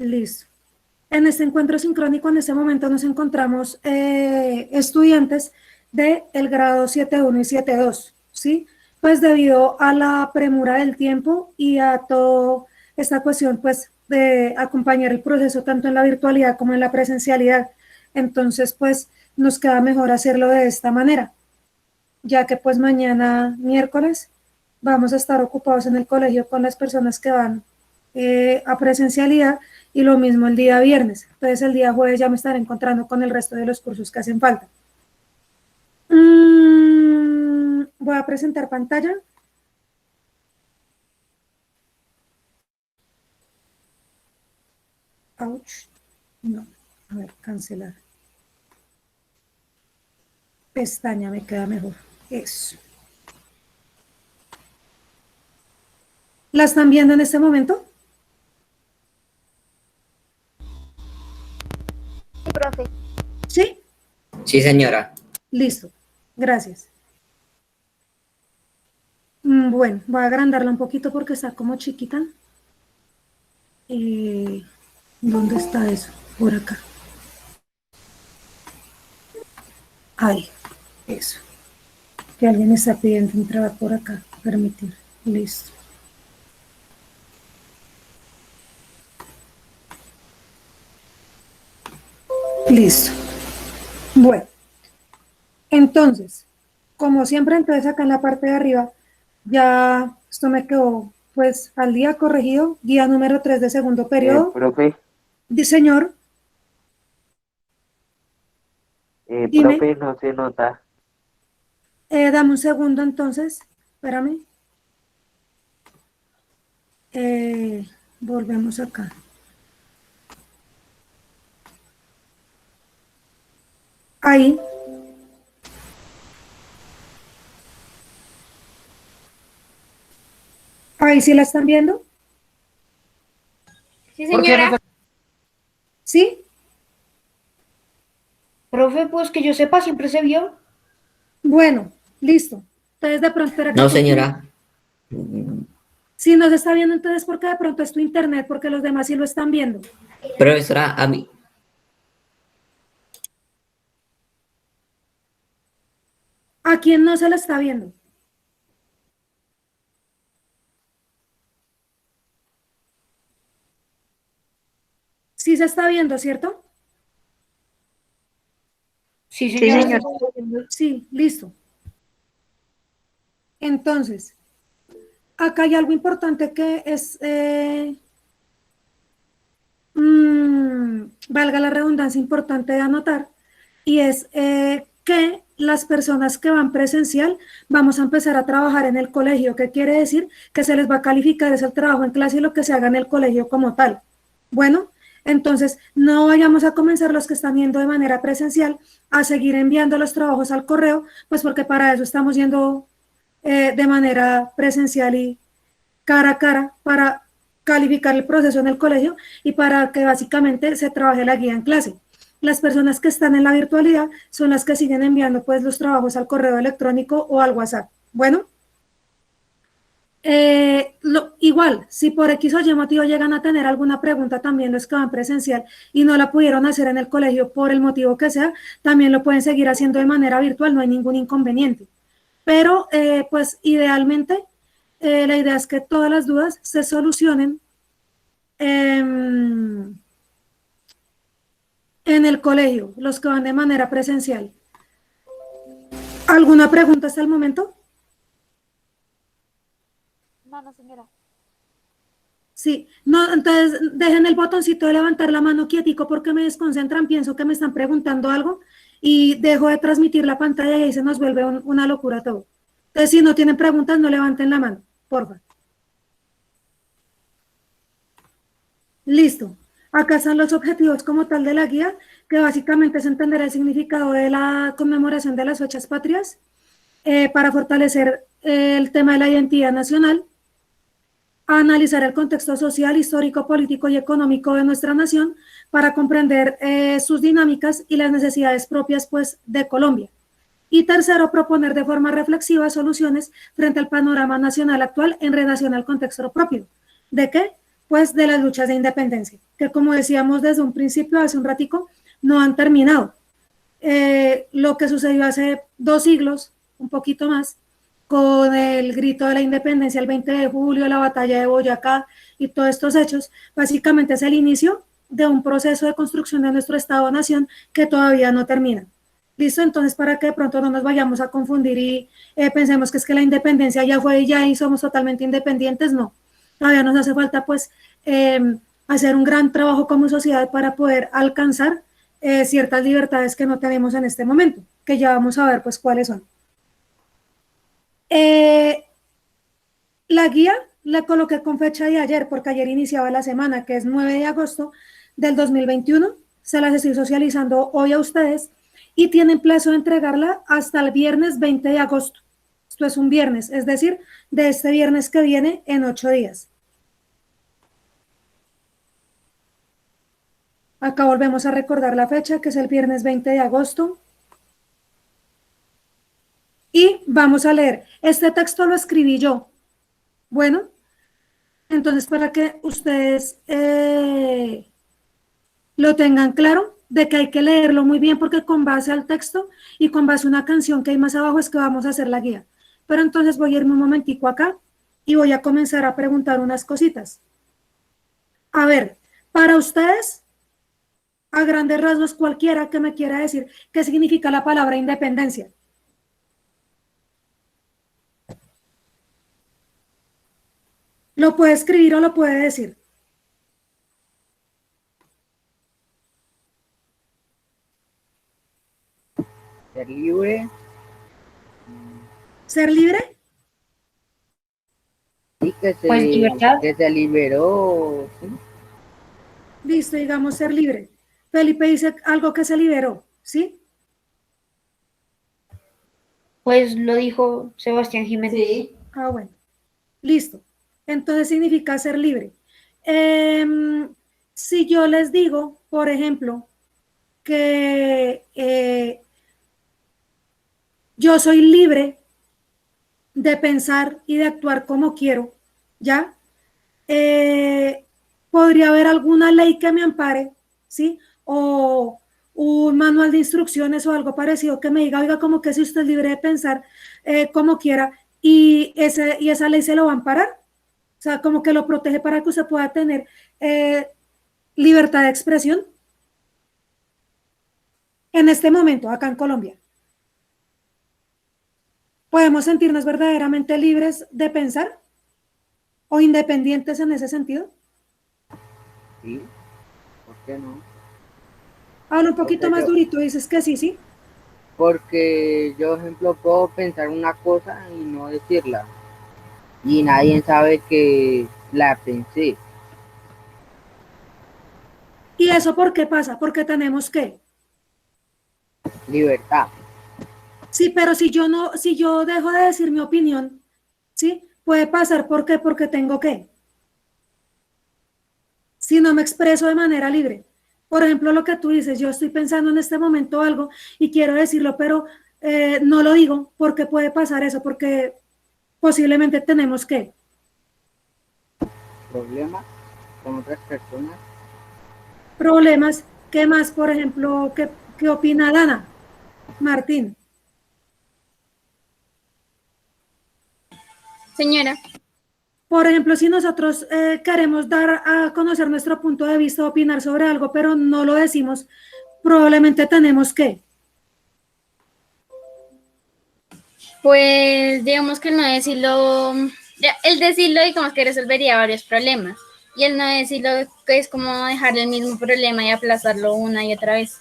Listo. En este encuentro sincrónico, en este momento nos encontramos estudiantes del grado 7.1 y 7.2, ¿sí? Pues debido a la premura del tiempo y a toda esta cuestión, pues, de acompañar el proceso tanto en la virtualidad como en la presencialidad. Entonces, pues, nos queda mejor hacerlo de esta manera, ya que pues mañana, miércoles, vamos a estar ocupados en el colegio con las personas que van a presencialidad y lo mismo el día viernes. Entonces el día jueves ya me estaré encontrando con el resto de los cursos que hacen falta. Voy a presentar pantalla. Ouch. No, a ver, cancelar. Pestaña me queda mejor. Eso. ¿La están viendo en este momento? Sí, profe. ¿Sí? Sí, señora. Listo. Gracias. Bueno, voy a agrandarla un poquito porque está como chiquita. ¿Dónde está eso? Por acá. Ahí, eso. Que alguien está pidiendo entrar por acá. Permitir. Listo. Listo. Bueno, entonces, como siempre, entonces acá en la parte de arriba, ya esto me quedó pues al día corregido, guía número 3 de segundo periodo. Profe, Señor, dime, profe, no se nota. dame un segundo entonces, espérame. Volvemos acá. Ahí. Ahí sí la están viendo. Sí, señora. ¿Sí? Profe, pues que yo sepa, siempre se vio. Bueno, listo. Entonces de pronto era que No, tú... señora. Si no se está viendo, entonces porque de pronto es tu internet, porque los demás sí lo están viendo. Profesora, a mí. ¿A quién no se la está viendo? Sí se está viendo, ¿cierto? Sí, señora. Sí, listo. Entonces, acá hay algo importante que es, valga la redundancia, importante de anotar, y es que las personas que van presencial vamos a empezar a trabajar en el colegio. ¿Qué quiere decir? Que se les va a calificar ese trabajo en clase y lo que se haga en el colegio como tal. Bueno, entonces no vayamos a comenzar los que están yendo de manera presencial a seguir enviando los trabajos al correo, pues porque para eso estamos yendo de manera presencial y cara a cara para calificar el proceso en el colegio y para que básicamente se trabaje la guía en clase. Las personas que están en la virtualidad son las que siguen enviando pues los trabajos al correo electrónico o al WhatsApp. Bueno, igual, si por X o Y motivo llegan a tener alguna pregunta también los que van presencial y no la pudieron hacer en el colegio por el motivo que sea, también lo pueden seguir haciendo de manera virtual, no hay ningún inconveniente. Pero pues idealmente la idea es que todas las dudas se solucionen en el colegio, los que van de manera presencial. ¿Alguna pregunta hasta el momento? No, señora. Sí, no, entonces dejen el botoncito de levantar la mano quietico porque me desconcentran, pienso que me están preguntando algo y dejo de transmitir la pantalla y ahí se nos vuelve una locura todo. Entonces, si no tienen preguntas, no levanten la mano, porfa. Listo. Acá están los objetivos como tal de la guía, que básicamente es entender el significado de la conmemoración de las fechas patrias para fortalecer el tema de la identidad nacional, analizar el contexto social, histórico, político y económico de nuestra nación para comprender sus dinámicas y las necesidades propias pues, de Colombia. Y tercero, proponer de forma reflexiva soluciones frente al panorama nacional actual en relación al contexto propio. ¿De qué? pues de las luchas de independencia, que como decíamos desde un principio, hace un ratico, no han terminado. Lo que sucedió hace 2 siglos, un poquito más, con el grito de la independencia el 20 de julio, la batalla de Boyacá y todos estos hechos, básicamente es el inicio de un proceso de construcción de nuestro Estado-Nación que todavía no termina. ¿Listo? Entonces, para que de pronto no nos vayamos a confundir y pensemos que es que la independencia ya fue y ya y somos totalmente independientes, no. Todavía nos hace falta, pues, hacer un gran trabajo como sociedad para poder alcanzar ciertas libertades que no tenemos en este momento, que ya vamos a ver, pues, cuáles son. La guía la coloqué con fecha de ayer, porque ayer iniciaba la semana, que es 9 de agosto del 2021. Se las estoy socializando hoy a ustedes y tienen plazo de entregarla hasta el viernes 20 de agosto. Esto es un viernes, es decir, de este viernes que viene en 8 días. Acá volvemos a recordar la fecha, que es el viernes 20 de agosto. Y vamos a leer. Este texto lo escribí yo. Bueno, entonces para que ustedes lo tengan claro, de que hay que leerlo muy bien, porque con base al texto y con base a una canción que hay más abajo es que vamos a hacer la guía. Pero entonces voy a irme un momentico acá y voy a comenzar a preguntar unas cositas. A ver, para ustedes, a grandes rasgos, cualquiera que me quiera decir qué significa la palabra independencia. Lo puede escribir o lo puede decir. Ser libre. ¿Ser libre? Sí, Pues libertad. que se liberó. ¿Sí? Listo, digamos ser libre. Felipe dice algo que se liberó, ¿sí? Pues lo dijo Sebastián Jiménez. Sí. Ah, bueno. Listo. Entonces significa ser libre. Si yo les digo, por ejemplo, que yo soy libre de pensar y de actuar como quiero, ¿ya? Podría haber alguna ley que me ampare, ¿sí? O un manual de instrucciones o algo parecido que me diga, oiga, como que si usted es libre de pensar como quiera y esa ley se lo va a amparar. O sea, como que lo protege para que usted pueda tener libertad de expresión en este momento, acá en Colombia. ¿Podemos sentirnos verdaderamente libres de pensar o independientes en ese sentido? Sí, ¿por qué no? Habla un poquito más durito, dices que sí, sí. Porque yo, por ejemplo, puedo pensar una cosa y no decirla. Y nadie sabe que la pensé. ¿Y eso por qué pasa? Porque tenemos que. Libertad. Sí, pero si yo dejo de decir mi opinión, ¿sí? Puede pasar, ¿por qué? Porque tengo que. Si no me expreso de manera libre. Por ejemplo, lo que tú dices, yo estoy pensando en este momento algo y quiero decirlo, pero no lo digo. ¿Por qué puede pasar eso? Porque posiblemente tenemos que. Problemas con otras personas. Problemas. ¿Qué más, por ejemplo, qué opina Dana? Martín. Señora. Por ejemplo, si nosotros queremos dar a conocer nuestro punto de vista, opinar sobre algo, pero no lo decimos, probablemente tenemos que. Pues digamos que no decirlo, el decirlo digamos que resolvería varios problemas y el no decirlo que es como dejar el mismo problema y aplazarlo una y otra vez.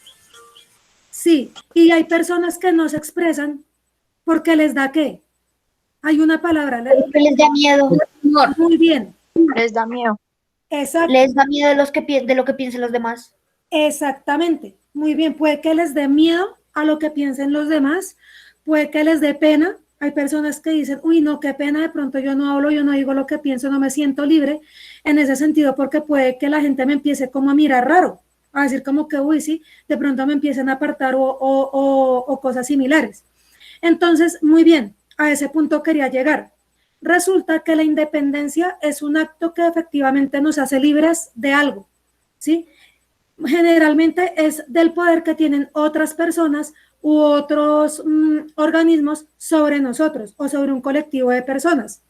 Sí, y hay personas que no se expresan porque les da ¿qué? Hay una palabra. Que les da miedo. Muy bien. Les da miedo. Exacto. Les da miedo de lo que piensen los demás. Exactamente. Muy bien. Puede que les dé miedo a lo que piensen los demás. Puede que les dé pena. Hay personas que dicen, uy, no, qué pena, de pronto yo no hablo, yo no digo lo que pienso, no me siento libre en ese sentido, porque puede que la gente me empiece como a mirar raro, a decir como que, uy, sí, de pronto me empiecen a apartar o cosas similares. Entonces, muy bien, a ese punto quería llegar. resulta que la independencia es un acto que efectivamente nos hace libres de algo, ¿sí? Generalmente es del poder que tienen otras personas u otros organismos sobre nosotros o sobre un colectivo de personas.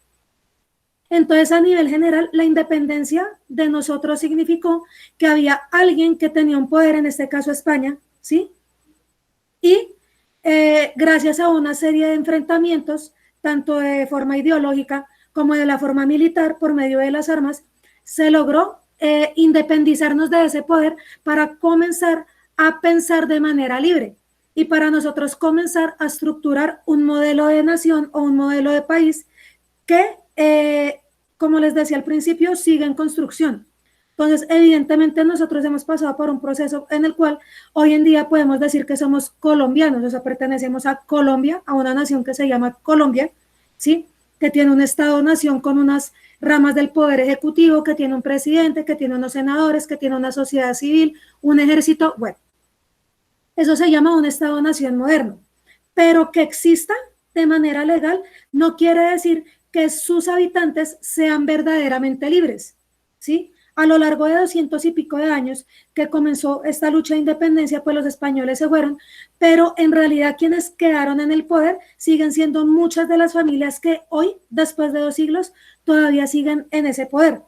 Entonces, a nivel general, la independencia de nosotros significó que había alguien que tenía un poder, en este caso España, ¿sí? Y gracias a una serie de enfrentamientos, tanto de forma ideológica como de la forma militar, por medio de las armas, se logró independizarnos de ese poder para comenzar a pensar de manera libre y para nosotros comenzar a estructurar un modelo de nación o un modelo de país que, como les decía al principio, sigue en construcción. Entonces, evidentemente nosotros hemos pasado por un proceso en el cual hoy en día podemos decir que somos colombianos, o sea, pertenecemos a Colombia, a una nación que se llama Colombia, ¿sí? Que tiene un Estado-nación con unas ramas del poder ejecutivo, que tiene un presidente, que tiene unos senadores, que tiene una sociedad civil, un ejército, bueno, eso se llama un Estado-nación moderno, pero que exista de manera legal no quiere decir que sus habitantes sean verdaderamente libres, ¿sí? A lo largo de 200 y pico de años que comenzó esta lucha de independencia, pues los españoles se fueron, pero en realidad quienes quedaron en el poder siguen siendo muchas de las familias que hoy, después de 2 siglos, todavía siguen en ese poder,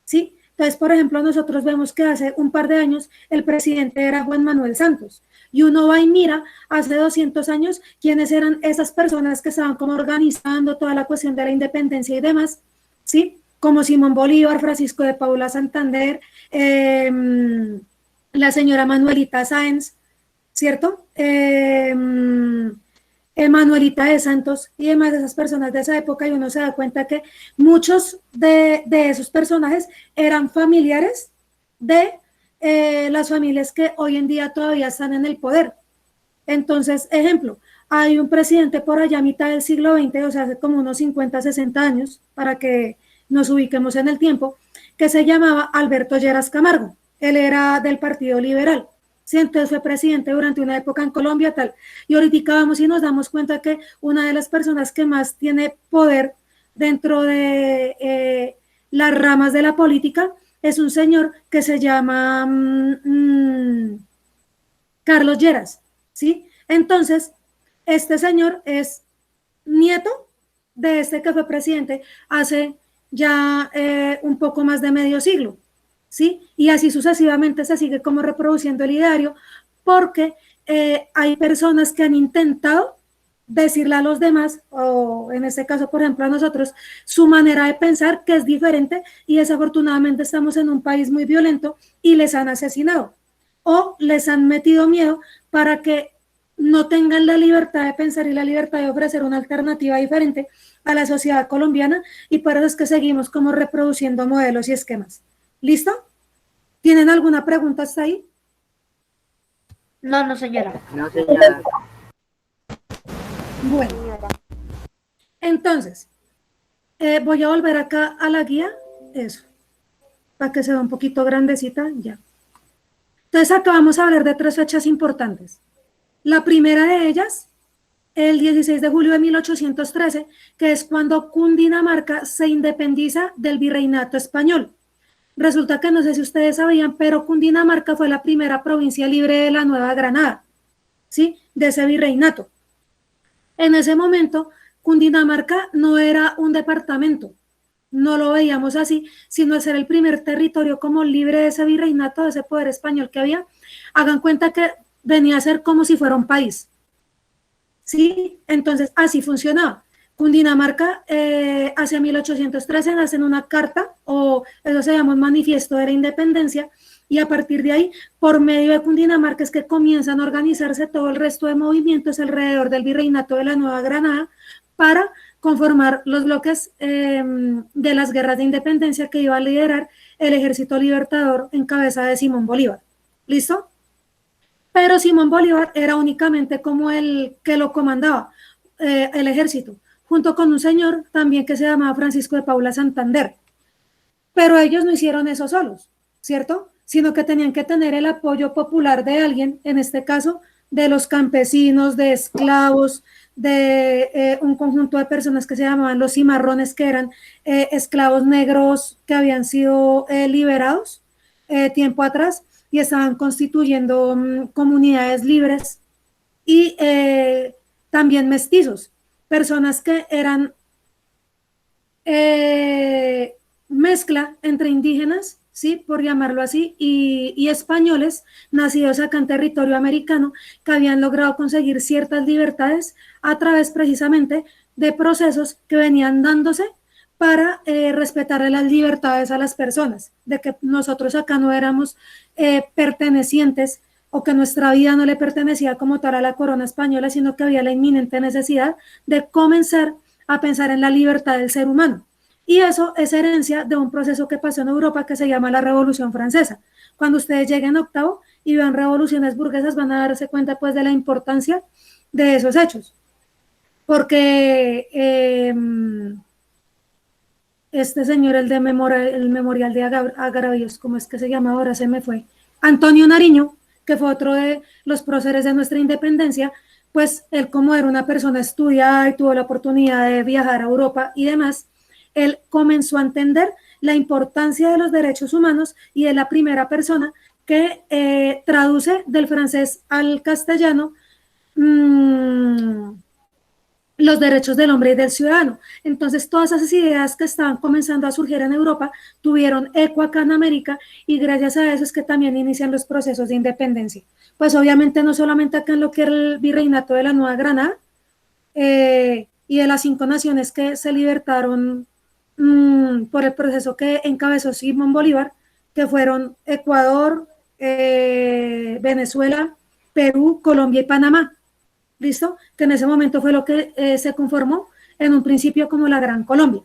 ¿sí? Entonces, por ejemplo, nosotros vemos que hace un par de años el presidente era Juan Manuel Santos, y uno va y mira hace 200 años quiénes eran esas personas que estaban como organizando toda la cuestión de la independencia y demás, ¿sí? Como Simón Bolívar, Francisco de Paula Santander, la señora Manuelita Sáenz, ¿cierto? Manuelita de Santos y demás de esas personas de esa época, y uno se da cuenta que muchos de esos personajes eran familiares de las familias que hoy en día todavía están en el poder. Entonces, ejemplo, hay un presidente por allá a mitad del siglo XX, o sea, hace como unos 50, 60 años, para que nos ubiquemos en el tiempo, que se llamaba Alberto Lleras Camargo. Él era del Partido Liberal. Sí, entonces fue presidente durante una época en Colombia, tal. Y ahorita vamos y nos damos cuenta que una de las personas que más tiene poder dentro de las ramas de la política es un señor que se llama Carlos Lleras, ¿sí? Entonces, este señor es nieto de este que fue presidente hace ya un poco más de medio siglo, ¿sí? Y así sucesivamente se sigue como reproduciendo el ideario, porque hay personas que han intentado decirle a los demás, o en este caso, por ejemplo, a nosotros, su manera de pensar que es diferente, y desafortunadamente estamos en un país muy violento y les han asesinado o les han metido miedo para que no tengan la libertad de pensar y la libertad de ofrecer una alternativa diferente a la sociedad colombiana, y por eso es que seguimos como reproduciendo modelos y esquemas. ¿Listo? ¿Tienen alguna pregunta hasta ahí? No, no, señora. No, señora. Bueno, entonces, voy a volver acá a la guía, eso, para que se vea un poquito grandecita, ya. Entonces acá vamos a hablar de 3 fechas importantes. La primera de ellas, el 16 de julio de 1813, que es cuando Cundinamarca se independiza del virreinato español. Resulta que no sé si ustedes sabían, pero Cundinamarca fue la primera provincia libre de la Nueva Granada, ¿sí? De ese virreinato. En ese momento, Cundinamarca no era un departamento, no lo veíamos así, sino ser el primer territorio como libre de ese virreinato, de ese poder español que había. Hagan cuenta que venía a ser como si fuera un país, ¿sí? Entonces, así funcionaba. Cundinamarca, hacia 1813, hacen una carta, o eso se llama un manifiesto de la independencia, y a partir de ahí, por medio de Cundinamarca, es que comienzan a organizarse todo el resto de movimientos alrededor del virreinato de la Nueva Granada para conformar los bloques de las guerras de independencia que iba a liderar el Ejército Libertador en cabeza de Simón Bolívar. ¿Listo? Pero Simón Bolívar era únicamente como el que lo comandaba, el ejército, junto con un señor también que se llamaba Francisco de Paula Santander. Pero ellos no hicieron eso solos, ¿cierto? Sino que tenían que tener el apoyo popular de alguien, en este caso de los campesinos, de esclavos, de un conjunto de personas que se llamaban los cimarrones, que eran esclavos negros que habían sido liberados tiempo atrás y estaban constituyendo comunidades libres, y también mestizos, personas que eran mezcla entre indígenas, ¿sí?, por llamarlo así, y españoles nacidos acá en territorio americano, que habían logrado conseguir ciertas libertades a través precisamente de procesos que venían dándose para respetar las libertades a las personas, de que nosotros acá no éramos pertenecientes, o que nuestra vida no le pertenecía como tal a la corona española, sino que había la inminente necesidad de comenzar a pensar en la libertad del ser humano. Y eso es herencia de un proceso que pasó en Europa que se llama la Revolución Francesa. Cuando ustedes lleguen a octavo y vean revoluciones burguesas, van a darse cuenta pues de la importancia de esos hechos. Porque este señor, el memorial de Agravios, ¿cómo es que se llama ahora? Se me fue. Antonio Nariño, que fue otro de los próceres de nuestra independencia, pues él, como era una persona estudiada y tuvo la oportunidad de viajar a Europa y demás, él comenzó a entender la importancia de los derechos humanos y es la primera persona que traduce del francés al castellano los derechos del hombre y del ciudadano. Entonces, todas esas ideas que estaban comenzando a surgir en Europa tuvieron eco acá en América, y gracias a eso es que también inician los procesos de independencia. Pues obviamente no solamente acá en lo que era el virreinato de la Nueva Granada y de las 5 naciones que se libertaron por el proceso que encabezó Simón Bolívar, que fueron Ecuador, Venezuela, Perú, Colombia y Panamá. ¿Listo? Que en ese momento fue lo que se conformó en un principio como la Gran Colombia.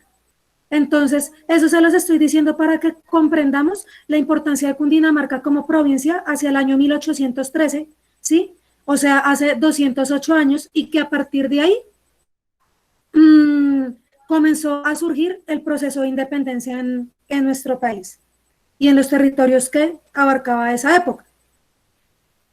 Entonces, eso se los estoy diciendo para que comprendamos la importancia de Cundinamarca como provincia hacia el año 1813, ¿sí? O sea, hace 208 años, y que a partir de ahí comenzó a surgir el proceso de independencia en nuestro país y en los territorios que abarcaba esa época.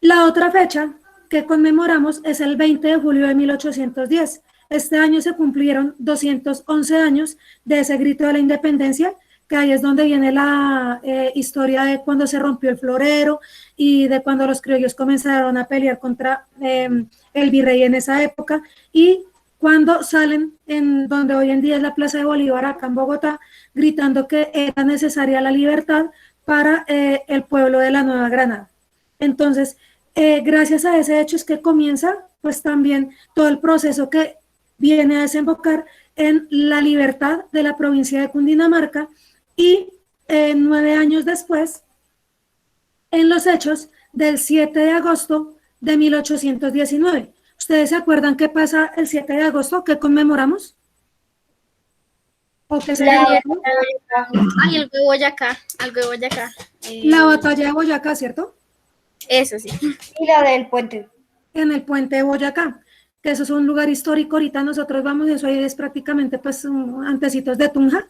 La otra fecha que conmemoramos es el 20 de julio de 1810. Este año se cumplieron 211 años de ese grito de la independencia, que ahí es donde viene la historia de cuando se rompió el florero y de cuando los criollos comenzaron a pelear contra el virrey en esa época, y cuando salen en donde hoy en día es la Plaza de Bolívar, acá en Bogotá, gritando que era necesaria la libertad para el pueblo de la Nueva Granada. Entonces, gracias a ese hecho es que comienza pues también todo el proceso que viene a desembocar en la libertad de la provincia de Cundinamarca, y 9 años después en los hechos del 7 de agosto de 1819. ¿Ustedes se acuerdan qué pasa el 7 de agosto? ¿Qué conmemoramos? ¿O qué se Ay, algo de Boyacá, algo de Boyacá. La batalla de Boyacá, ¿cierto? Eso sí. Y la del puente. En el puente de Boyacá, que eso es un lugar histórico. Ahorita nosotros vamos, eso ahí es prácticamente pues antecitos de Tunja,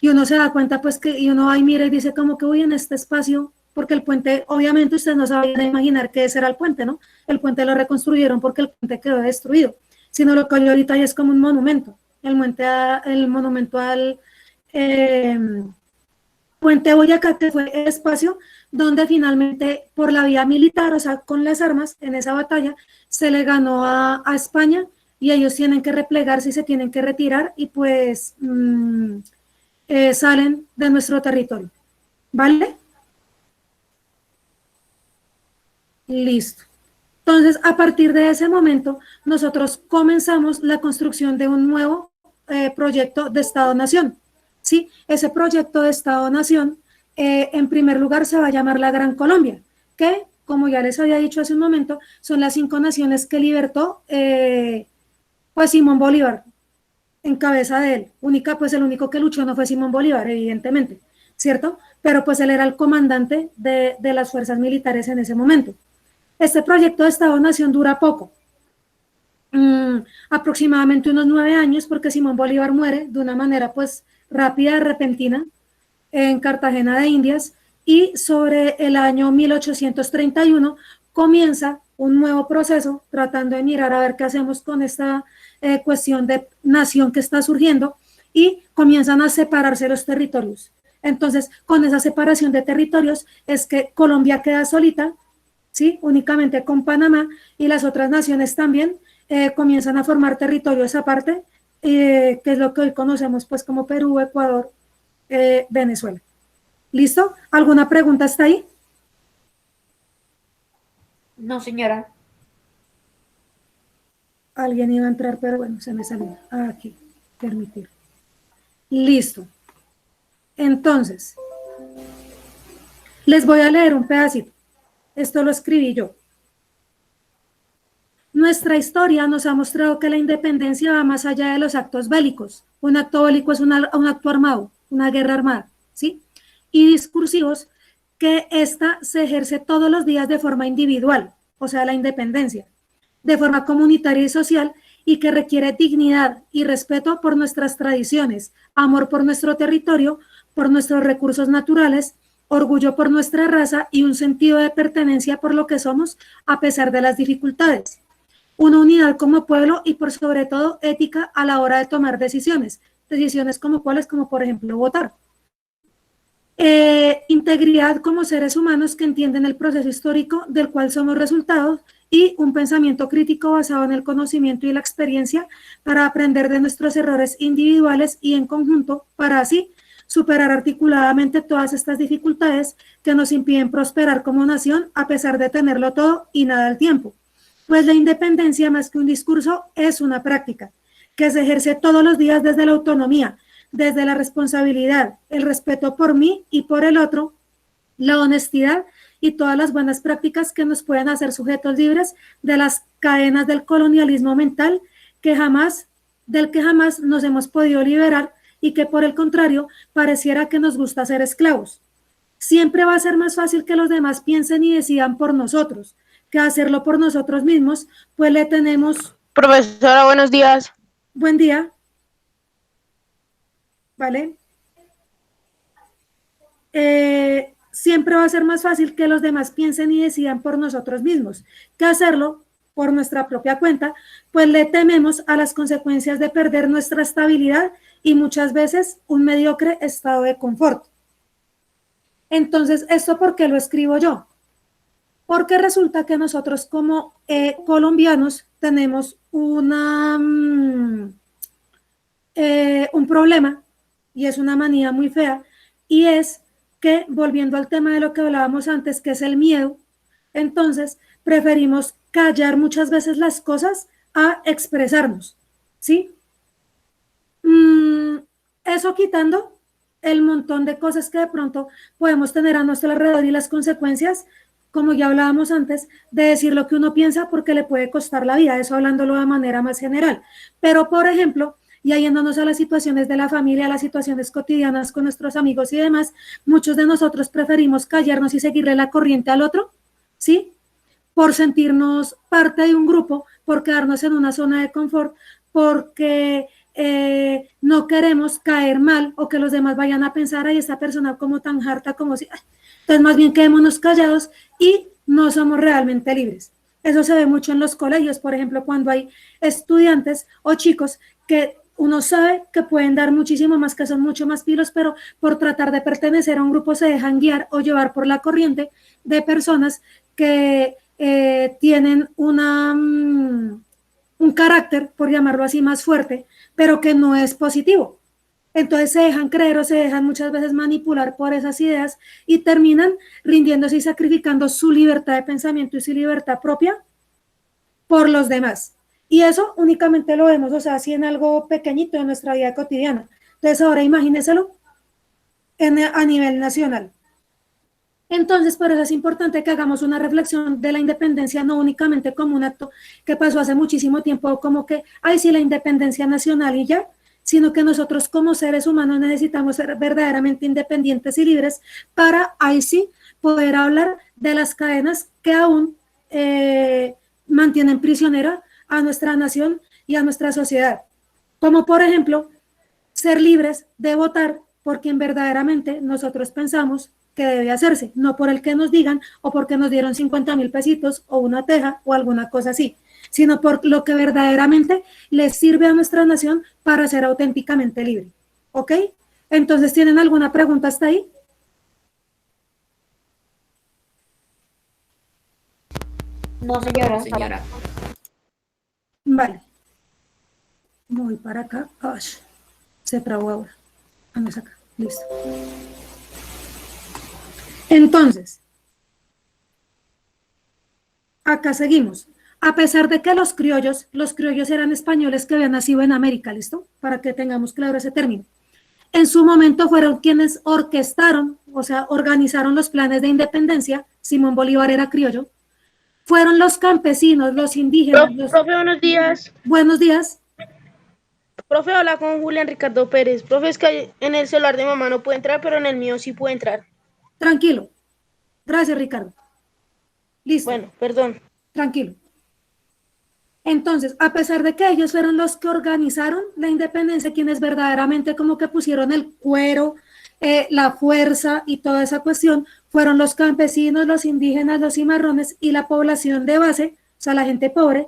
y uno se da cuenta pues que, y uno va y mira y dice como que voy en este espacio, porque el puente, obviamente ustedes no sabían imaginar que ese era el puente, ¿no? El puente lo reconstruyeron porque el puente quedó destruido, sino lo que hay ahorita ya es como un monumento, el monumento al puente de Boyacá, que fue el espacio donde finalmente por la vía militar, o sea, con las armas, en esa batalla, se le ganó a España, y ellos tienen que replegarse y se tienen que retirar, y pues salen de nuestro territorio, ¿vale? Listo. Entonces, a partir de ese momento, nosotros comenzamos la construcción de un nuevo proyecto de Estado-Nación, ¿sí? Ese proyecto de Estado-Nación, en primer lugar, se va a llamar la Gran Colombia, que, como ya les había dicho hace un momento, son las 5 naciones que libertó pues Simón Bolívar, en cabeza de él. Pues el único que luchó no fue Simón Bolívar, evidentemente, ¿cierto? Pero pues él era el comandante de las fuerzas militares en ese momento. Este proyecto de Estado-Nación dura poco, aproximadamente unos 9 años, porque Simón Bolívar muere de una manera pues rápida, repentina, en Cartagena de Indias, y sobre el año 1831 comienza un nuevo proceso, tratando de mirar a ver qué hacemos con esta cuestión de nación que está surgiendo, y comienzan a separarse los territorios. Entonces, con esa separación de territorios es que Colombia queda solita, ¿sí? Únicamente con Panamá, y las otras naciones también comienzan a formar territorios aparte, que es lo que hoy conocemos pues como Perú, Ecuador, Venezuela. ¿Listo? ¿Alguna pregunta hasta ahí? No, señora. Alguien iba a entrar, pero bueno, se me salió. Aquí, permitir. Listo. Entonces, les voy a leer un pedacito. Esto lo escribí yo. Nuestra historia nos ha mostrado que la independencia va más allá de los actos bélicos. Un acto bélico es un acto armado, una guerra armada, ¿sí? Y discursivos, que esta se ejerce todos los días de forma individual, o sea, la independencia, de forma comunitaria y social, y que requiere dignidad y respeto por nuestras tradiciones, amor por nuestro territorio, por nuestros recursos naturales, orgullo por nuestra raza y un sentido de pertenencia por lo que somos a pesar de las dificultades. Una unidad como pueblo y por sobre todo ética a la hora de tomar decisiones. Decisiones como cuáles, como por ejemplo votar. Integridad como seres humanos que entienden el proceso histórico del cual somos resultados, y un pensamiento crítico basado en el conocimiento y la experiencia para aprender de nuestros errores individuales y en conjunto para así superar articuladamente todas estas dificultades que nos impiden prosperar como nación a pesar de tenerlo todo y nada al tiempo. Pues la independencia, más que un discurso, es una práctica que se ejerce todos los días desde la autonomía, desde la responsabilidad, el respeto por mí y por el otro, la honestidad y todas las buenas prácticas que nos pueden hacer sujetos libres de las cadenas del colonialismo mental del que jamás nos hemos podido liberar, y que por el contrario pareciera que nos gusta ser esclavos. Siempre va a ser más fácil que los demás piensen y decidan por nosotros que hacerlo por nosotros mismos, pues le tenemos... Profesora, buenos días. Buen día. ¿Vale? Siempre va a ser más fácil que los demás piensen y decidan por nosotros mismos que hacerlo por nuestra propia cuenta, pues le tememos a las consecuencias de perder nuestra estabilidad y muchas veces un mediocre estado de confort. Entonces, ¿esto por qué lo escribo yo? Porque resulta que nosotros como colombianos tenemos un problema, y es una manía muy fea, y es que, volviendo al tema de lo que hablábamos antes, que es el miedo, entonces preferimos callar muchas veces las cosas a expresarnos, ¿sí? Eso quitando el montón de cosas que de pronto podemos tener a nuestro alrededor y las consecuencias, como ya hablábamos antes, de decir lo que uno piensa porque le puede costar la vida, eso hablándolo de manera más general. Pero, por ejemplo, y yéndonos a las situaciones de la familia, a las situaciones cotidianas con nuestros amigos y demás, muchos de nosotros preferimos callarnos y seguirle la corriente al otro, ¿sí? Por sentirnos parte de un grupo, por quedarnos en una zona de confort, porque no queremos caer mal o que los demás vayan a pensar, ay, esta persona como tan harta, como si... Entonces, más bien quedémonos callados y no somos realmente libres. Eso se ve mucho en los colegios, por ejemplo, cuando hay estudiantes o chicos que uno sabe que pueden dar muchísimo más, que son mucho más pilos, pero por tratar de pertenecer a un grupo se dejan guiar o llevar por la corriente de personas que tienen un carácter, por llamarlo así, más fuerte, pero que no es positivo. Entonces se dejan creer o se dejan muchas veces manipular por esas ideas y terminan rindiéndose y sacrificando su libertad de pensamiento y su libertad propia por los demás. Y eso únicamente lo vemos, o sea, así en algo pequeñito de nuestra vida cotidiana. Entonces ahora imagínenselo a nivel nacional. Entonces, por eso es importante que hagamos una reflexión de la independencia, no únicamente como un acto que pasó hace muchísimo tiempo, como que, ay, sí, la independencia nacional y ya, sino que nosotros como seres humanos necesitamos ser verdaderamente independientes y libres para, ahí sí, poder hablar de las cadenas que aún mantienen prisionera a nuestra nación y a nuestra sociedad. Como, por ejemplo, ser libres de votar por quien verdaderamente nosotros pensamos que debe hacerse, no por el que nos digan o porque nos dieron 50,000 pesitos o una teja o alguna cosa así, sino por lo que verdaderamente les sirve a nuestra nación para ser auténticamente libre. ¿Ok? Entonces, ¿tienen alguna pregunta hasta ahí? No, señora. No, señora. Vale. Voy para acá. Ay, se trabó ahora. Vamos acá. Listo. Entonces, acá seguimos. A pesar de que los criollos eran españoles que habían nacido en América, ¿listo? Para que tengamos claro ese término. En su momento fueron quienes orquestaron, o sea, organizaron los planes de independencia. Simón Bolívar era criollo. Fueron los campesinos, los indígenas. Profe, buenos días. Buenos días. Profe, habla con Julián Ricardo Pérez. Profe, es que en el celular de mamá no puede entrar, pero en el mío sí puede entrar. Tranquilo. Gracias, Ricardo. Listo. Bueno, perdón. Tranquilo. Entonces, a pesar de que ellos fueron los que organizaron la independencia, quienes verdaderamente como que pusieron el cuero, la fuerza y toda esa cuestión, fueron los campesinos, los indígenas, los cimarrones y la población de base, o sea, la gente pobre,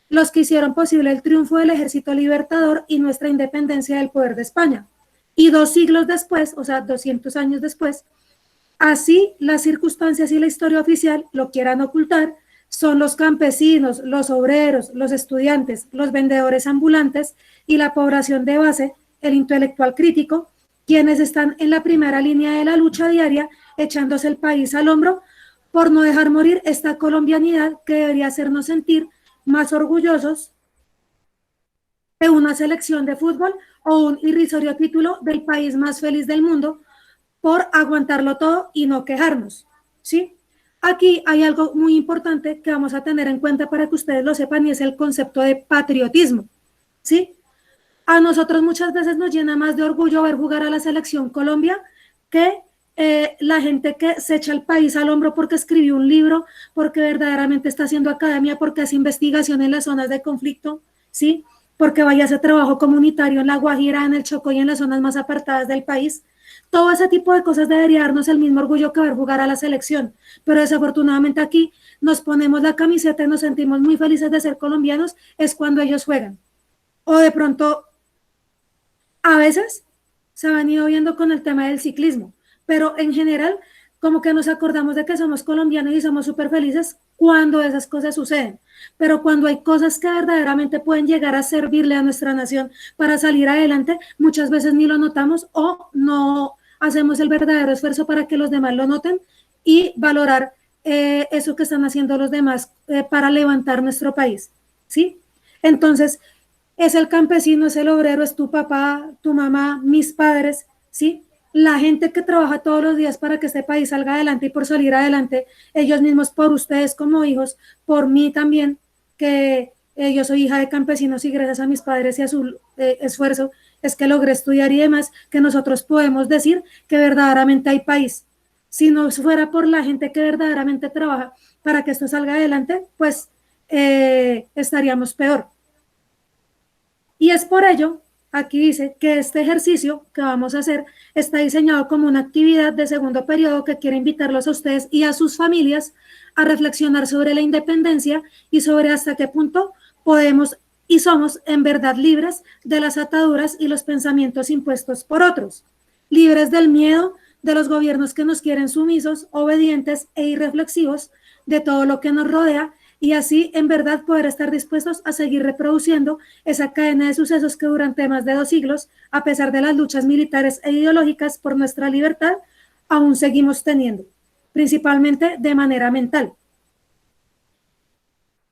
los que hicieron posible el triunfo del ejército libertador y nuestra independencia del poder de España. Y 2 siglos después, o sea, 200 años después, así las circunstancias y la historia oficial lo quieran ocultar, son los campesinos, los obreros, los estudiantes, los vendedores ambulantes y la población de base, el intelectual crítico, quienes están en la primera línea de la lucha diaria, echándose el país al hombro por no dejar morir esta colombianidad que debería hacernos sentir más orgullosos de una selección de fútbol o un irrisorio título del país más feliz del mundo por aguantarlo todo y no quejarnos, ¿sí? Aquí hay algo muy importante que vamos a tener en cuenta para que ustedes lo sepan y es el concepto de patriotismo, ¿sí? A nosotros muchas veces nos llena más de orgullo ver jugar a la selección Colombia que la gente que se echa el país al hombro porque escribió un libro, porque verdaderamente está haciendo academia, porque hace investigación en las zonas de conflicto, ¿sí? Porque vaya a hacer trabajo comunitario en La Guajira, en el Chocó y en las zonas más apartadas del país. Todo ese tipo de cosas debería darnos el mismo orgullo que ver jugar a la selección, pero desafortunadamente aquí nos ponemos la camiseta y nos sentimos muy felices de ser colombianos, es cuando ellos juegan. O de pronto, a veces se han ido viendo con el tema del ciclismo, pero en general como que nos acordamos de que somos colombianos y somos súper felices cuando esas cosas suceden, pero cuando hay cosas que verdaderamente pueden llegar a servirle a nuestra nación para salir adelante, muchas veces ni lo notamos o no hacemos el verdadero esfuerzo para que los demás lo noten y valorar eso que están haciendo los demás para levantar nuestro país, ¿sí? Entonces, es el campesino, es el obrero, es tu papá, tu mamá, mis padres, ¿sí? La gente que trabaja todos los días para que este país salga adelante y por salir adelante, ellos mismos, por ustedes como hijos, por mí también, que yo soy hija de campesinos y gracias a mis padres y a su esfuerzo es que logré estudiar y demás, que nosotros podemos decir que verdaderamente hay país. Si no fuera por la gente que verdaderamente trabaja para que esto salga adelante, pues estaríamos peor. Y es por ello, aquí dice que este ejercicio que vamos a hacer está diseñado como una actividad de segundo periodo que quiere invitarlos a ustedes y a sus familias a reflexionar sobre la independencia y sobre hasta qué punto podemos y somos en verdad libres de las ataduras y los pensamientos impuestos por otros, libres del miedo de los gobiernos que nos quieren sumisos, obedientes e irreflexivos de todo lo que nos rodea y así en verdad poder estar dispuestos a seguir reproduciendo esa cadena de sucesos que durante más de 2 siglos, a pesar de las luchas militares e ideológicas por nuestra libertad, aún seguimos teniendo, principalmente de manera mental.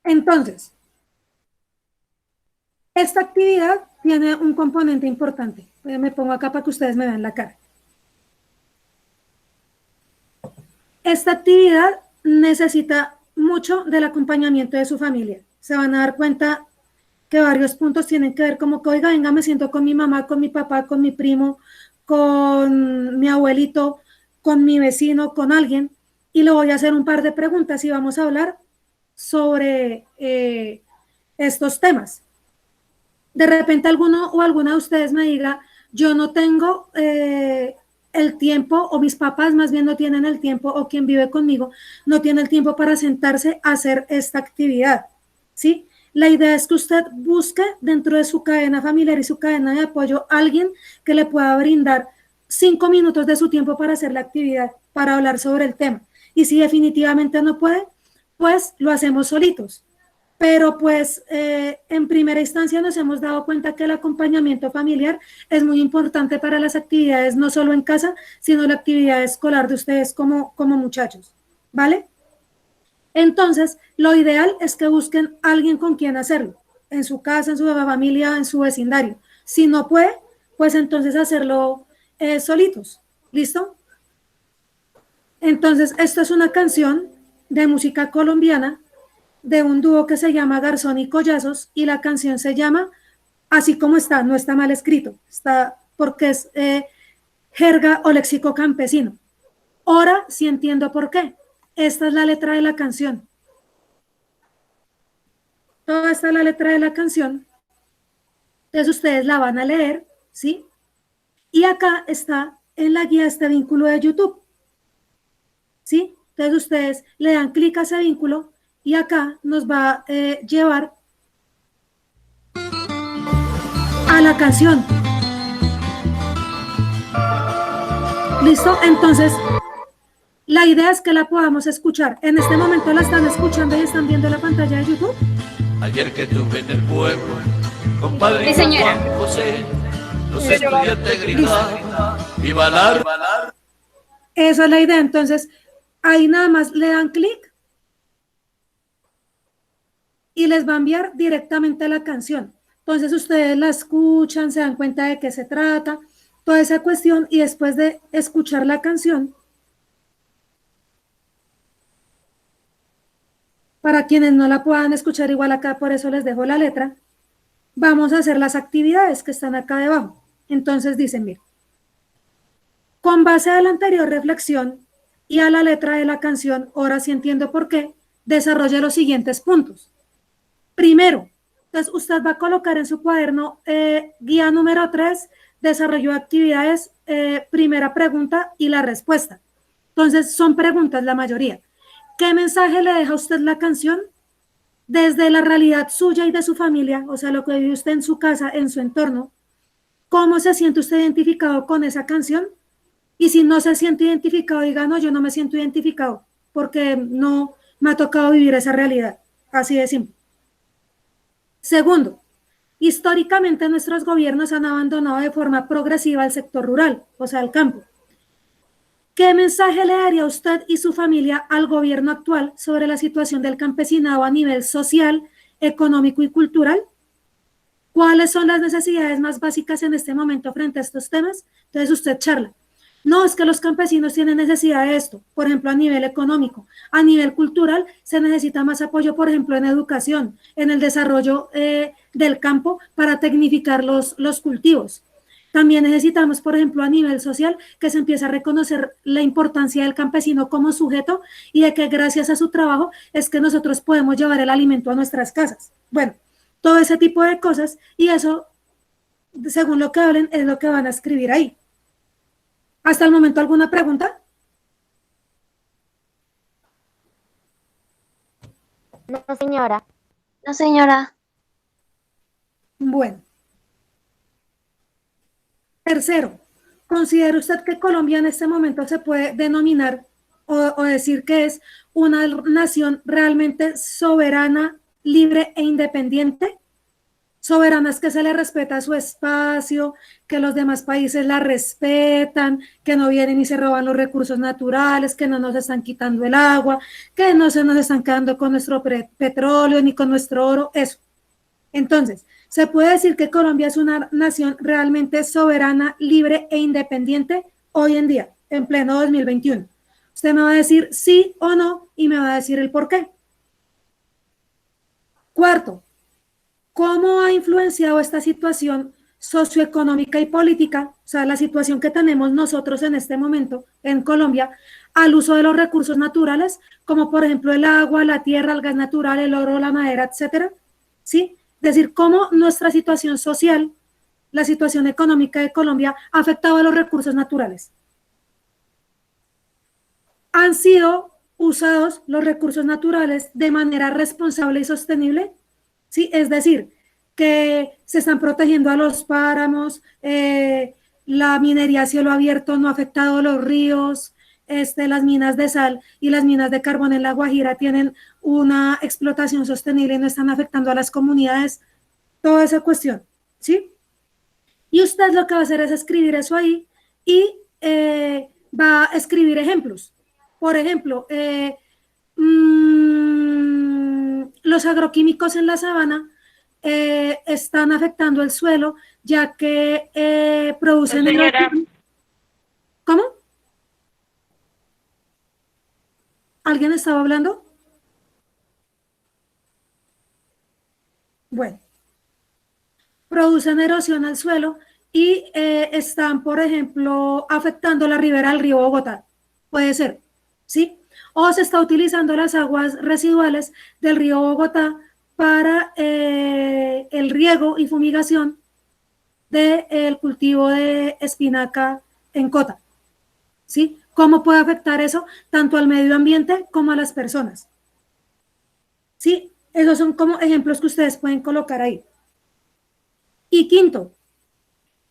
Entonces, esta actividad tiene un componente importante. Me pongo acá para que ustedes me vean la cara. Esta actividad necesita mucho del acompañamiento de su familia. Se van a dar cuenta que varios puntos tienen que ver como que, oiga, venga, me siento con mi mamá, con mi papá, con mi primo, con mi abuelito, con mi vecino, con alguien, y le voy a hacer un par de preguntas y vamos a hablar sobre estos temas. De repente alguno o alguna de ustedes me diga, yo no tengo el tiempo, o mis papás más bien no tienen el tiempo, o quien vive conmigo no tiene el tiempo para sentarse a hacer esta actividad, ¿sí? La idea es que usted busque dentro de su cadena familiar y su cadena de apoyo a alguien que le pueda brindar 5 minutos de su tiempo para hacer la actividad, para hablar sobre el tema. Y si definitivamente no puede, pues lo hacemos solitos. Pero pues en primera instancia nos hemos dado cuenta que el acompañamiento familiar es muy importante para las actividades, no solo en casa, sino la actividad escolar de ustedes como muchachos, ¿vale? Entonces, lo ideal es que busquen a alguien con quien hacerlo, en su casa, en su familia, en su vecindario. Si no puede, pues entonces hacerlo solitos, ¿listo? Entonces, esto es una canción de música colombiana de un dúo que se llama Garzón y Collazos, y la canción se llama así como está, no está mal escrito, está porque es jerga o léxico campesino. Ahora sí entiendo por qué. Esta es la letra de la canción. Toda esta es la letra de la canción. Entonces ustedes la van a leer, ¿sí? Y acá está en la guía este vínculo de YouTube, ¿sí? Entonces ustedes le dan clic a ese vínculo y acá nos va a llevar a la canción. ¿Listo? Entonces, la idea es que la podamos escuchar. En este momento la están escuchando y están viendo la pantalla de YouTube. Ayer que estuve en el pueblo, compadre, Sí, señora. Juan José, los estudiantes gritaban, ¡viva la! Esa es la idea. Entonces, ahí nada más le dan clic y les va a enviar directamente la canción. Entonces ustedes la escuchan, se dan cuenta de qué se trata, toda esa cuestión, y después de escuchar la canción, para quienes no la puedan escuchar, igual acá por eso les dejo la letra, vamos a hacer las actividades que están acá debajo. Entonces dicen, mira, con base a la anterior reflexión y a la letra de la canción, ahora sí entiendo por qué, desarrolle los siguientes puntos. Primero, entonces usted va a colocar en su cuaderno guía número 3, desarrollo de actividades, primera pregunta y la respuesta. Entonces son preguntas la mayoría. ¿Qué mensaje le deja a usted la canción? Desde la realidad suya y de su familia, o sea, lo que vive usted en su casa, en su entorno, ¿cómo se siente usted identificado con esa canción? Y si no se siente identificado, diga, no, yo no me siento identificado, porque no me ha tocado vivir esa realidad. Así de simple. Segundo, históricamente nuestros gobiernos han abandonado de forma progresiva el sector rural, o sea, el campo. ¿Qué mensaje le daría usted y su familia al gobierno actual sobre la situación del campesinado a nivel social, económico y cultural? ¿Cuáles son las necesidades más básicas en este momento frente a estos temas? Entonces usted charla. No, es que los campesinos tienen necesidad de esto, por ejemplo, a nivel económico. A nivel cultural se necesita más apoyo, por ejemplo, en educación, en el desarrollo del campo para tecnificar los cultivos. También necesitamos, por ejemplo, a nivel social, que se empiece a reconocer la importancia del campesino como sujeto y de que gracias a su trabajo es que nosotros podemos llevar el alimento a nuestras casas. Bueno, todo ese tipo de cosas, y eso, según lo que hablen, es lo que van a escribir ahí. ¿Hasta el momento alguna pregunta? No, señora. No, señora. Bueno. Tercero, ¿considera usted que Colombia en este momento se puede denominar o decir que es una nación realmente soberana, libre e independiente? Soberana es que se le respeta su espacio, que los demás países la respetan, que no vienen y se roban los recursos naturales, que no nos están quitando el agua, que no se nos están quedando con nuestro petróleo ni con nuestro oro, eso. Entonces, ¿se puede decir que Colombia es una nación realmente soberana, libre e independiente hoy en día, en pleno 2021? Usted me va a decir sí o no y me va a decir el por qué. Cuarto, ¿cómo ha influenciado esta situación socioeconómica y política, o sea, la situación que tenemos nosotros en este momento en Colombia, al uso de los recursos naturales, como por ejemplo el agua, la tierra, el gas natural, el oro, la madera, etcétera? ¿Sí? Es decir, cómo nuestra situación social, la situación económica de Colombia ha afectado a los recursos naturales. ¿Han sido usados los recursos naturales de manera responsable y sostenible? ¿Sí? Es decir, que se están protegiendo a los páramos, la minería a cielo abierto no ha afectado los ríos, las minas de sal y las minas de carbón en La Guajira tienen una explotación sostenible y no están afectando a las comunidades, toda esa cuestión, ¿sí? Y usted lo que va a hacer es escribir eso ahí y va a escribir ejemplos. Por ejemplo, los agroquímicos en la sabana están afectando el suelo ya que producen... Señora. ¿Cómo? ¿Alguien estaba hablando? Bueno. Producen erosión al suelo y están, por ejemplo, afectando la ribera del río Bogotá. Puede ser, ¿sí? O se está utilizando las aguas residuales del río Bogotá para el riego y fumigación del cultivo de espinaca en Cota, ¿sí? ¿Cómo puede afectar eso tanto al medio ambiente como a las personas? ¿Sí? Esos son como ejemplos que ustedes pueden colocar ahí. Y quinto,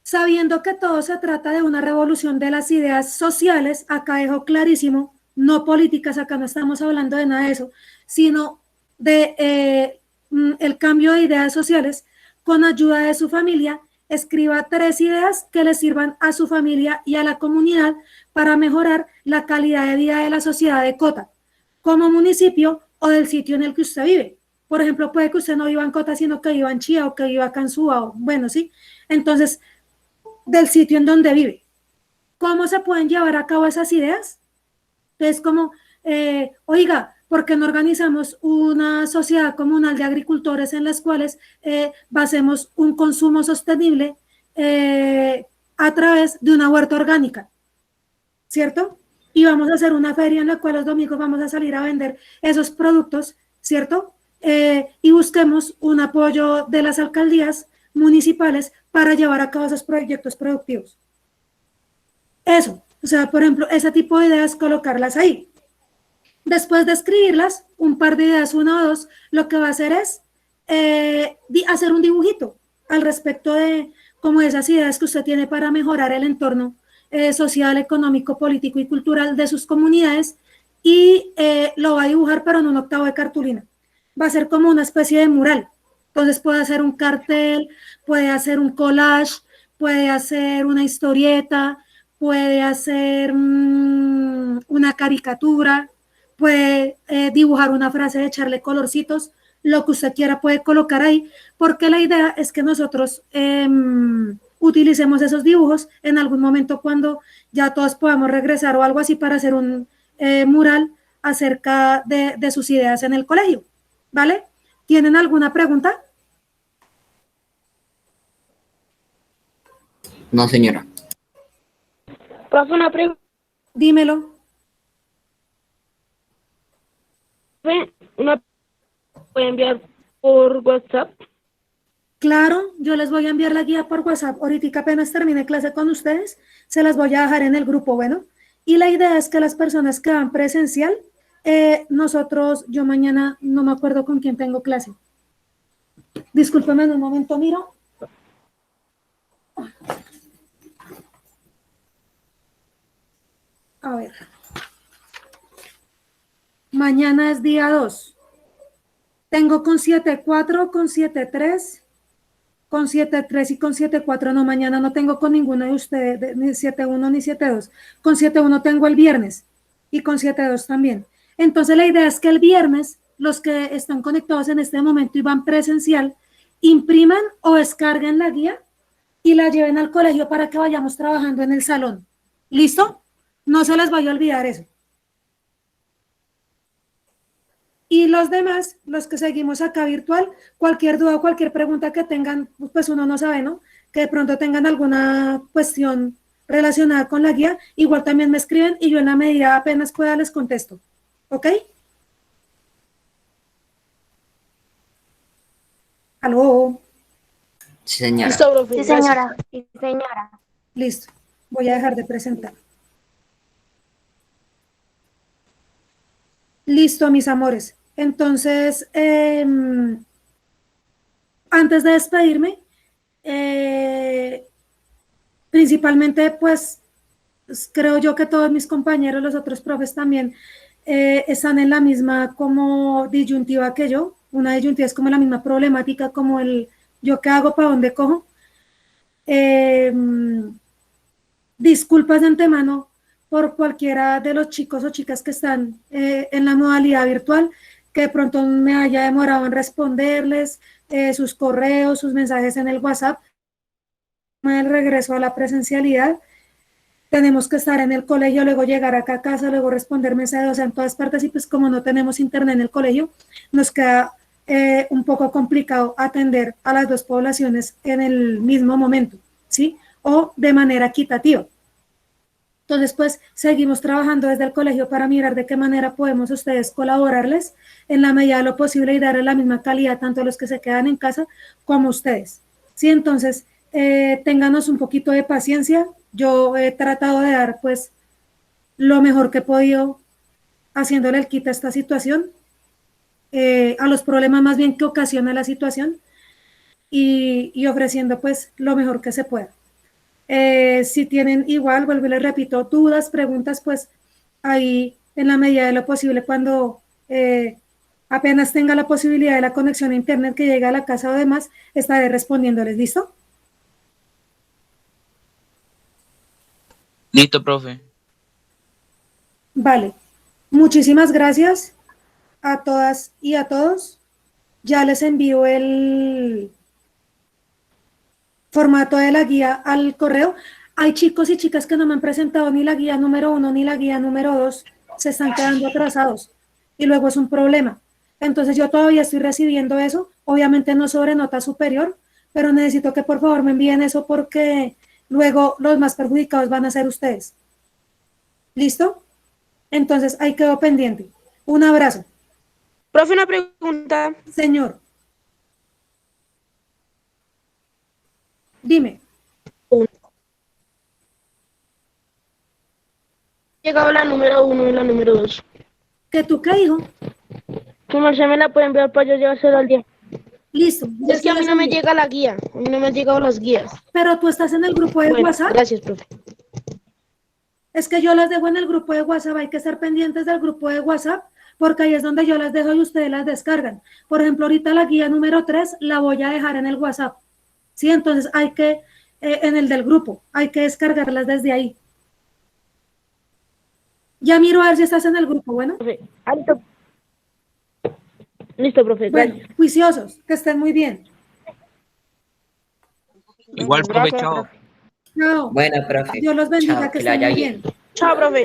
sabiendo que todo se trata de una revolución de las ideas sociales, acá dejo clarísimo, no políticas, acá no estamos hablando de nada de eso, sino de el cambio de ideas sociales, con ayuda de su familia, escriba 3 ideas que le sirvan a su familia y a la comunidad para mejorar la calidad de vida de la sociedad de Cota, como municipio o del sitio en el que usted vive. Por ejemplo, puede que usted no viva en Cota, sino que viva en Chía o que viva acá en Suba, o, bueno, sí. Entonces, del sitio en donde vive. ¿Cómo se pueden llevar a cabo esas ideas? Entonces, como, oiga, ¿por qué no organizamos una sociedad comunal de agricultores en las cuales basemos un consumo sostenible a través de una huerta orgánica? ¿Cierto? Y vamos a hacer una feria en la cual los domingos vamos a salir a vender esos productos, ¿cierto? Y busquemos un apoyo de las alcaldías municipales para llevar a cabo esos proyectos productivos. Eso, o sea, por ejemplo, ese tipo de ideas, colocarlas ahí. Después de escribirlas, un par de ideas, 1 o 2, lo que va a hacer es hacer un dibujito al respecto de como esas ideas que usted tiene para mejorar el entorno social, económico, político y cultural de sus comunidades y lo va a dibujar pero en un 8avo de cartulina. Va a ser como una especie de mural. Entonces puede hacer un cartel, puede hacer un collage, puede hacer una historieta, puede hacer una caricatura, puede dibujar una frase, echarle colorcitos, lo que usted quiera puede colocar ahí, porque la idea es que nosotros utilicemos esos dibujos en algún momento cuando ya todos podamos regresar o algo así para hacer un mural acerca de sus ideas en el colegio. ¿Vale? ¿Tienen alguna pregunta? No, señora. Profe, una pregunta. Dímelo. ¿Una puede enviar por WhatsApp? Claro, yo les voy a enviar la guía por WhatsApp. Ahorita apenas termine clase con ustedes, se las voy a dejar en el grupo, bueno. Y la idea es que las personas que van presencial, nosotros, yo mañana no me acuerdo con quién tengo clase. Discúlpeme en un momento, miro. A ver. Mañana es día 2. Tengo con 7.4, con 7.3, con 7.3 y con 7.4. No, mañana no tengo con ninguno de ustedes, ni 7.1 ni 7.2. Con 7.1 tengo el viernes y con 7.2 también. Entonces la idea es que el viernes los que están conectados en este momento y van presencial, impriman o descarguen la guía y la lleven al colegio para que vayamos trabajando en el salón. ¿Listo? No se les vaya a olvidar eso. Y los demás, los que seguimos acá virtual, cualquier duda o cualquier pregunta que tengan, pues uno no sabe, ¿no? Que de pronto tengan alguna cuestión relacionada con la guía, igual también me escriben y yo en la medida apenas pueda les contesto. ¿Ok? ¿Aló? Sí, señora. Listo, profe. Sí, Gracias. señora. Sí, señora. Listo. Voy a dejar de presentar. Listo, mis amores. Entonces, antes de despedirme, principalmente, pues, creo yo que todos mis compañeros, los otros profes también, están en la misma como disyuntiva que yo. Una disyuntiva es como la misma problemática, como el yo qué hago, para dónde cojo. Disculpas de antemano por cualquiera de los chicos o chicas que están en la modalidad virtual, que de pronto me haya demorado en responderles sus correos, sus mensajes en el WhatsApp. El regreso a la presencialidad, tenemos que estar en el colegio, luego llegar acá a casa, luego responder mensajes, o sea, en todas partes, y pues como no tenemos internet en el colegio, nos queda un poco complicado atender a las dos poblaciones en el mismo momento, ¿sí? O de manera equitativa. Entonces, pues seguimos trabajando desde el colegio para mirar de qué manera podemos ustedes colaborarles en la medida de lo posible y darles la misma calidad tanto a los que se quedan en casa como a ustedes. Sí, entonces, ténganos un poquito de paciencia. Yo he tratado de dar, pues, lo mejor que he podido haciéndole el quita a esta situación, a los problemas más bien que ocasiona la situación y ofreciendo, pues, lo mejor que se pueda. Si tienen igual, vuelvo y les repito, dudas, preguntas, pues ahí en la medida de lo posible, cuando apenas tenga la posibilidad de la conexión a internet que llegue a la casa o demás, estaré respondiéndoles. ¿Listo? Listo, profe. Vale. Muchísimas gracias a todas y a todos. Ya les envío el formato de la guía al correo. Hay chicos y chicas que no me han presentado ni la guía número 1 ni la guía número 2, se están quedando atrasados y luego es un problema. Entonces yo todavía estoy recibiendo eso, obviamente no sobre nota superior, pero necesito que por favor me envíen eso porque luego los más perjudicados van a ser ustedes. ¿Listo? Entonces ahí quedó pendiente. Un abrazo. Profe, una pregunta. Señor. Dime. Llegado la número 1 y la número 2. ¿Que tú qué, hijo? ¿Tu merced me la puede enviar para yo llevárselo al día? Listo. Es que a mí no me llega la guía, a mí no me han llegado las guías. Pero tú estás en el grupo de Bueno, WhatsApp. gracias, profe. Es que yo las dejo en el grupo de WhatsApp, hay que estar pendientes del grupo de WhatsApp, porque ahí es donde yo las dejo y ustedes las descargan. Por ejemplo, ahorita la guía número 3 la voy a dejar en el WhatsApp. Sí, entonces hay que, en el del grupo, hay que descargarlas desde ahí. Ya miro a ver si estás en el grupo, bueno. Profe, alto. Listo, profe, Bueno, gracias. juiciosos, que estén muy bien. Igual, profe, Gracias, chao. profe. Chao. Bueno, profe. Dios los bendiga, Chao, que que la estén haya muy bien. bien. Chao, profe.